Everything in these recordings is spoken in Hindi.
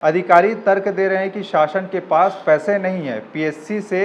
अधिकारी तर्क दे रहे हैं कि शासन के पास पैसे नहीं है। पीएससी से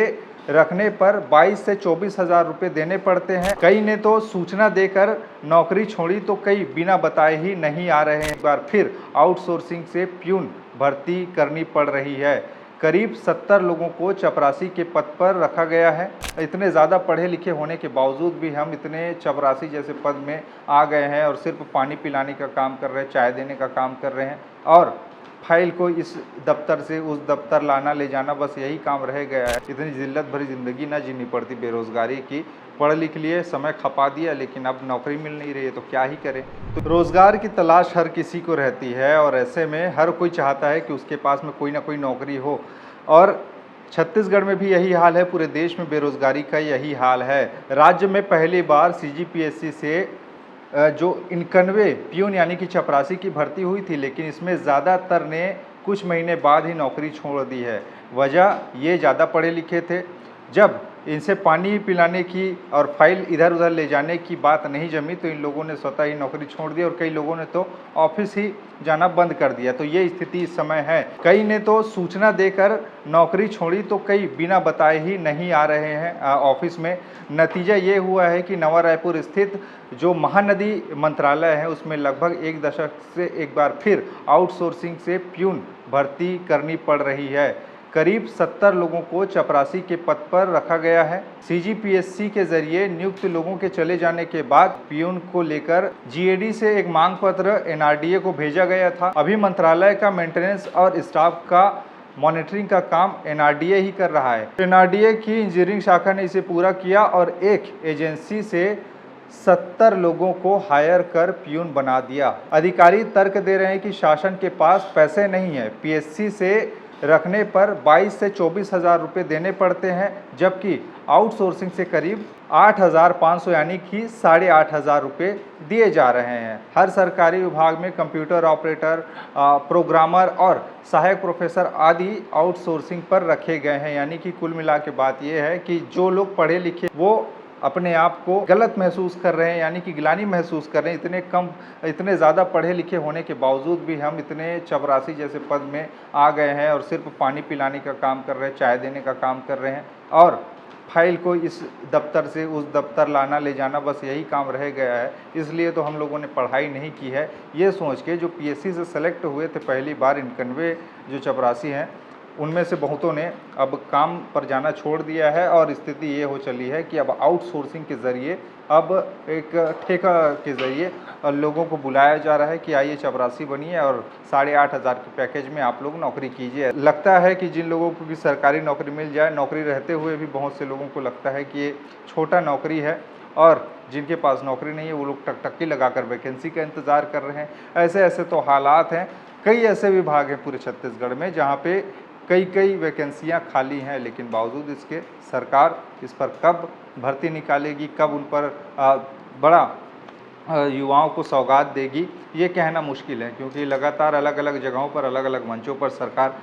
रखने पर 22 से 24 हजार रुपये देने पड़ते हैं। कई ने तो सूचना देकर नौकरी छोड़ी तो कई बिना बताए ही नहीं आ रहे हैं। एक बार फिर आउटसोर्सिंग से प्यून भर्ती करनी पड़ रही है। करीब 70 लोगों को चपरासी के पद पर रखा गया है। इतने ज़्यादा पढ़े लिखे होने के बावजूद भी हम इतने चपरासी जैसे पद में आ गए हैं और सिर्फ पानी पिलाने का काम कर रहे हैं, चाय देने का काम कर रहे हैं और फाइल को इस दफ्तर से उस दफ्तर लाना ले जाना, बस यही काम रह गया है। इतनी जिल्लत भरी ज़िंदगी ना जीनी पड़ती बेरोज़गारी की। पढ़ लिख लिए, समय खपा दिया, लेकिन अब नौकरी मिल नहीं रही है तो क्या ही करें। तो रोज़गार की तलाश हर किसी को रहती है और ऐसे में हर कोई चाहता है कि उसके पास में कोई ना कोई नौकरी हो और छत्तीसगढ़ में भी यही हाल है। पूरे देश में बेरोज़गारी का यही हाल है। राज्य में पहली बार सीजीपीएससी से जो 91 प्यून यानी कि चपरासी की भर्ती हुई थी, लेकिन इसमें ज़्यादातर ने कुछ महीने बाद ही नौकरी छोड़ दी है। वजह ये ज़्यादा पढ़े लिखे थे। जब इनसे पानी पिलाने की और फाइल इधर उधर ले जाने की बात नहीं जमी तो इन लोगों ने स्वतः ही नौकरी छोड़ दी और कई लोगों ने तो ऑफिस ही जाना बंद कर दिया। तो ये स्थिति इस समय है। कई ने तो सूचना देकर नौकरी छोड़ी तो कई बिना बताए ही नहीं आ रहे हैं ऑफिस में। नतीजा ये हुआ है कि नवा रायपुर स्थित जो महानदी मंत्रालय है उसमें लगभग एक दशक से एक बार फिर आउटसोर्सिंग से प्यून भर्ती करनी पड़ रही है। करीब 70 लोगों को चपरासी के पद पर रखा गया है। सीजीपीएससी के जरिए नियुक्त लोगों के चले जाने के बाद प्यून को लेकर जीएडी से एक मांग पत्र एनआरडीए को भेजा गया था। अभी मंत्रालय का मेंटेनेंस और स्टाफ का मॉनिटरिंग का काम एनआरडीए ही कर रहा है। एनआरडीए की इंजीनियरिंग शाखा ने इसे पूरा किया और एक एजेंसी से 70 लोगों को हायर कर प्यून बना दिया। अधिकारी तर्क दे रहे हैं कि शासन के पास पैसे नहीं है। पीएससी से रखने पर 22 से 24 हजार रुपये देने पड़ते हैं, जबकि आउटसोर्सिंग से करीब 8,500 यानी कि 8,500 रुपये दिए जा रहे हैं। हर सरकारी विभाग में कंप्यूटर ऑपरेटर, प्रोग्रामर और सहायक प्रोफेसर आदि आउटसोर्सिंग पर रखे गए हैं। यानी कि कुल मिला के बात यह है कि जो लोग पढ़े लिखे वो अपने आप को गलत महसूस कर रहे हैं, यानी कि गिलानी महसूस कर रहे हैं। इतने ज़्यादा पढ़े लिखे होने के बावजूद भी हम इतने चपरासी जैसे पद में आ गए हैं और सिर्फ पानी पिलाने का काम कर रहे हैं, चाय देने का काम कर रहे हैं और फाइल को इस दफ्तर से उस दफ्तर लाना ले जाना, बस यही काम रह गया है। इसलिए तो हम लोगों ने पढ़ाई नहीं की है, ये सोच के जो पीएससी से सेलेक्ट हुए थे पहली बार 91 जो चपरासी हैं, उनमें से बहुतों ने अब काम पर जाना छोड़ दिया है और स्थिति ये हो चली है कि अब आउटसोर्सिंग के ज़रिए, अब एक ठेका के ज़रिए लोगों को बुलाया जा रहा है कि आइए चपरासी बनिए और 8,500 के पैकेज में आप लोग नौकरी कीजिए। लगता है कि जिन लोगों को भी सरकारी नौकरी मिल जाए, नौकरी रहते हुए भी बहुत से लोगों को लगता है कि ये छोटा नौकरी है और जिनके पास नौकरी नहीं है वो लोग टकटकी लगाकर वैकेंसी का इंतज़ार कर रहे हैं। ऐसे ऐसे तो हालात हैं। कई ऐसे विभाग हैं पूरे छत्तीसगढ़ में जहाँ पे कई वैकेंसियां खाली हैं, लेकिन बावजूद इसके सरकार इस पर कब भर्ती निकालेगी, कब उन पर बड़ा युवाओं को सौगात देगी, ये कहना मुश्किल है। क्योंकि लगातार अलग अलग जगहों पर, अलग अलग मंचों पर सरकार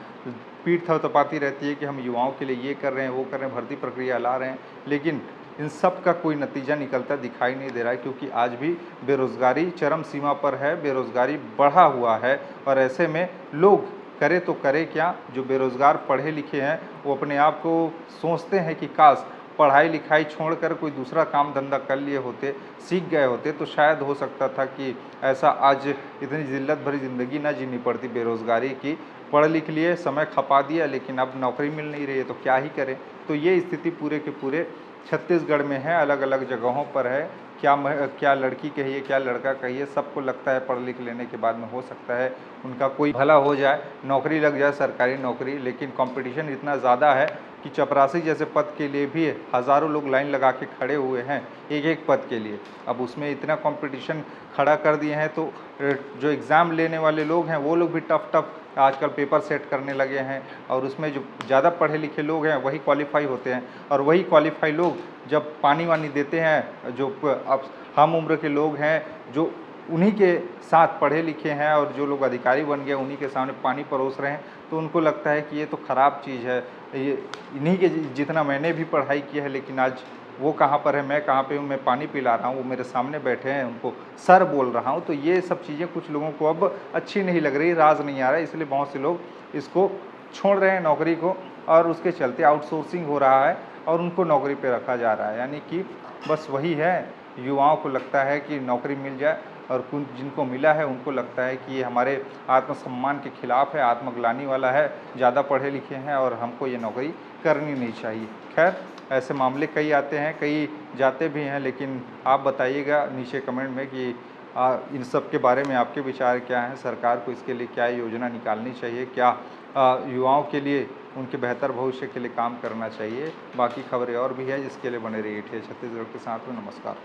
पीठ थपथपाती रहती है कि हम युवाओं के लिए ये कर रहे हैं, वो कर रहे हैं, भर्ती प्रक्रिया ला रहे हैं, लेकिन इन सब का कोई नतीजा निकलता दिखाई नहीं दे रहा है। क्योंकि आज भी बेरोज़गारी चरम सीमा पर है, बेरोज़गारी बढ़ा हुआ है और ऐसे में लोग करे तो करे क्या। जो बेरोज़गार पढ़े लिखे हैं वो अपने आप को सोचते हैं कि काश पढ़ाई लिखाई छोड़कर कोई दूसरा काम धंधा कर लिए होते, सीख गए होते तो शायद हो सकता था कि ऐसा आज इतनी जिल्लत भरी ज़िंदगी ना जीनी पड़ती बेरोज़गारी की। पढ़ लिख लिए, समय खपा दिया, लेकिन अब नौकरी मिल नहीं रही है तो क्या ही करें। तो ये स्थिति पूरे के पूरे छत्तीसगढ़ में है, अलग अलग जगहों पर है। क्या लड़की कहिए, क्या लड़का कहिए, सबको लगता है पढ़ लिख लेने के बाद में हो सकता है उनका कोई भला हो जाए, नौकरी लग जाए, सरकारी नौकरी। लेकिन कंपटीशन इतना ज़्यादा है कि चपरासी जैसे पद के लिए भी हज़ारों लोग लाइन लगा के खड़े हुए हैं एक एक पद के लिए। अब उसमें इतना कंपटीशन खड़ा कर दिए हैं तो जो एग्ज़ाम लेने वाले लोग हैं वो लोग भी टफ आजकल पेपर सेट करने लगे हैं और उसमें जो ज़्यादा पढ़े लिखे लोग हैं वही क्वालिफाई होते हैं और वही क्वालिफाई लोग जब पानी वानी देते हैं, जो अब हम उम्र के लोग हैं जो उन्हीं के साथ पढ़े लिखे हैं और जो लोग अधिकारी बन गए उन्हीं के सामने पानी परोस रहे हैं, तो उनको लगता है कि ये तो ख़राब चीज़ है, ये इन्हीं के जितना मैंने भी पढ़ाई की है, लेकिन आज वो कहाँ पर है, मैं कहाँ पे हूँ, मैं पानी पिला रहा हूँ, वो मेरे सामने बैठे हैं, उनको सर बोल रहा हूँ। तो ये सब चीज़ें कुछ लोगों को अब अच्छी नहीं लग रही, राज़ नहीं आ रहा है, इसलिए बहुत से लोग इसको छोड़ रहे हैं नौकरी को, और उसके चलते आउटसोर्सिंग हो रहा है और उनको नौकरी पे रखा जा रहा है। यानी कि बस वही है, युवाओं को लगता है कि नौकरी मिल जाए, और कुछ जिनको मिला है उनको लगता है कि ये हमारे आत्मसम्मान के खिलाफ है, आत्मग्लानि वाला है, ज़्यादा पढ़े लिखे हैं और हमको ये नौकरी करनी नहीं चाहिए। खैर, ऐसे मामले कई आते हैं, कई जाते भी हैं, लेकिन आप बताइएगा नीचे कमेंट में कि इन सब के बारे में आपके विचार क्या हैं, सरकार को इसके लिए क्या योजना निकालनी चाहिए, क्या युवाओं के लिए उनके बेहतर भविष्य के लिए काम करना चाहिए। बाकी खबरें और भी है, जिसके लिए बने रहिए छत्तीसगढ़ के साथ में। नमस्कार।